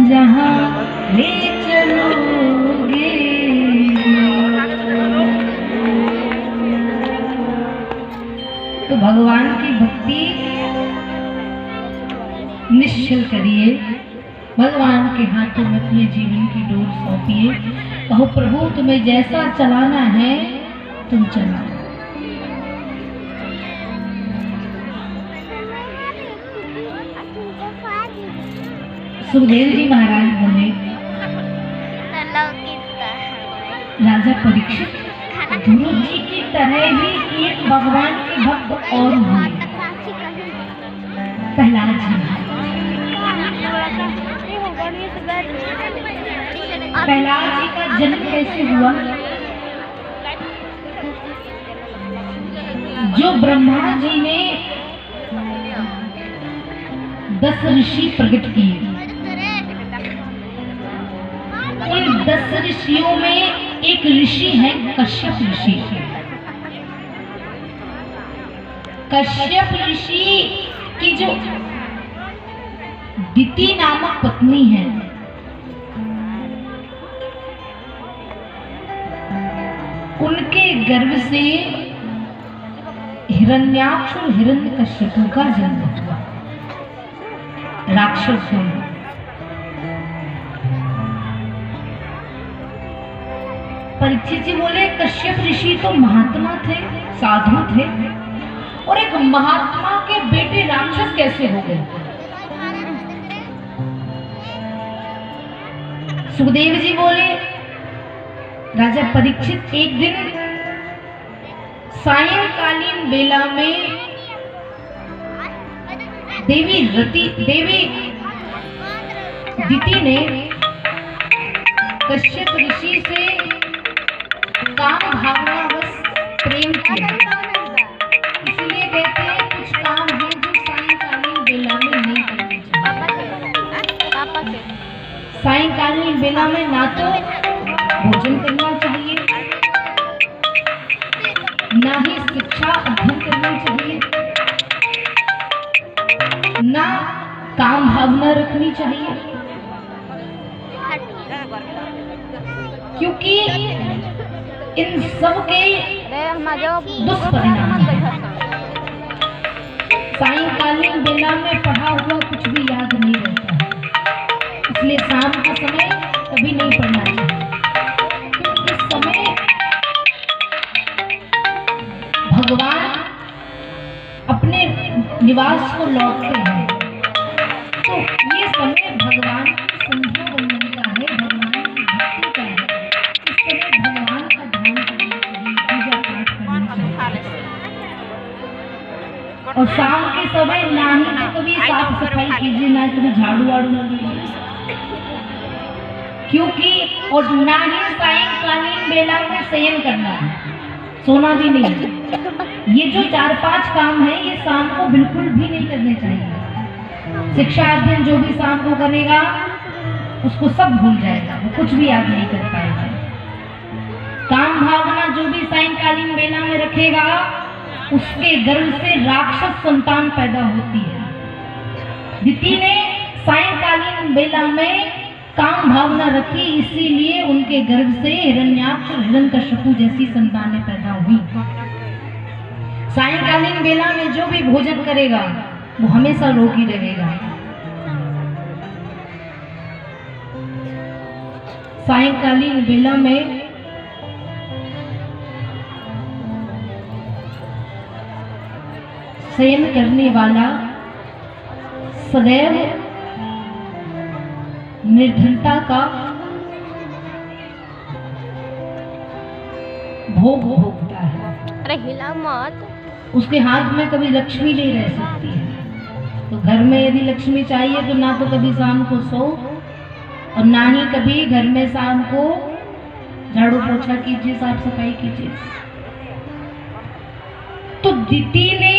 जहाँ ले चलोगे। तो भगवान की भक्ति निश्चल करिए, भगवान के हाथों में अपने जीवन की डोर सौंपिए। कहो प्रभु तुम्हें जैसा चलाना है तुम चलाओ। सुखदेव जी महाराज बोले, राजा परीक्षित गुरु जी की तरह ही एक भगवान के भक्त और हुए, प्रहलाद जी। प्रहलाद जी का जन्म कैसे हुआ? जो ब्रह्मा जी ने 10 ऋषि प्रकट किए, उन 10 ऋषियों में एक ऋषि है कश्यप ऋषि। कश्यप ऋषि की जो दिति नामक पत्नी है, उनके गर्भ से हिरण्याक्ष और हिरण्यकश्यप का जन्म हुआ, राक्षस हुए। परीक्षित जी बोले, कश्यप ऋषि तो महात्मा थे, साधु थे, और एक महात्मा के बेटे राक्षस कैसे हो गए? सुखदेव जी बोले, राजा परीक्षित एक दिन सायंकालीन बेला में देवी दिति ने कश्यप ऋषि से काम भावनावश प्रेम किया। इसलिए कहते हैं कुछ काम है जो सायंकालीन बेला में नहीं करने चाहिए। सायंकालीन बेला में ना तो भोजन करना चाहिए, ना ही शिक्षा अध्ययन करना चाहिए, ना काम भावना रखनी चाहिए, क्योंकि इन सब के दुष्परिणाम हैं। सायंकालीन बेला में पढ़ा हुआ कुछ भी याद नहीं रहता है, इसलिए शाम का समय कभी नहीं पढ़ना चाहिए। तो इस समय भगवान अपने निवास को लौटते हैं, तो ये समय भगवान की संध्या वंदन का है, भगवान की भक्ति का है। इस समय भगवान का ध्यान करना चाहिए, पूजा पाठ करना चाहिए। और शाम के समय ना ही तो कभी साफ सफाई कीजिए, ना कभी झाड़ू वाड़ू लगाइए, क्योंकि और ना ही सायंकालीन बेला में शयन करना है, सोना भी नहीं। ये जो 4-5 काम है ये शाम को बिल्कुल भी नहीं करने चाहिए। शिक्षा अध्ययन जो भी शाम को करेगा उसको सब भूल जाएगा, वो कुछ भी याद नहीं कर पाएगा। काम भावना जो भी सायंकालीन बेला में रखेगा उसके गर्भ से राक्षस संतान पैदा होती है। दिति ने सायंकालीन बेला में काम भावना रखी, इसीलिए उनके गर्भ से हिरण्याक्ष और हिरण्यकश्यप जैसी संतानें पैदा हुई। सायंकालीन बेला में जो भी भोजन करेगा वो हमेशा रोगी रहेगा। सायंकालीन बेला में शयन करने वाला सदैव निर्धनता का भोग भोगता है। अरे हिला मत। उसके हाथ में कभी लक्ष्मी नहीं रह सकती है। तो घर में यदि लक्ष्मी चाहिए तो ना तो कभी शाम को सो और ना ही कभी घर में शाम को झाड़ू पोछा कीजिए, साफ सफाई कीजिए। तो दिति ने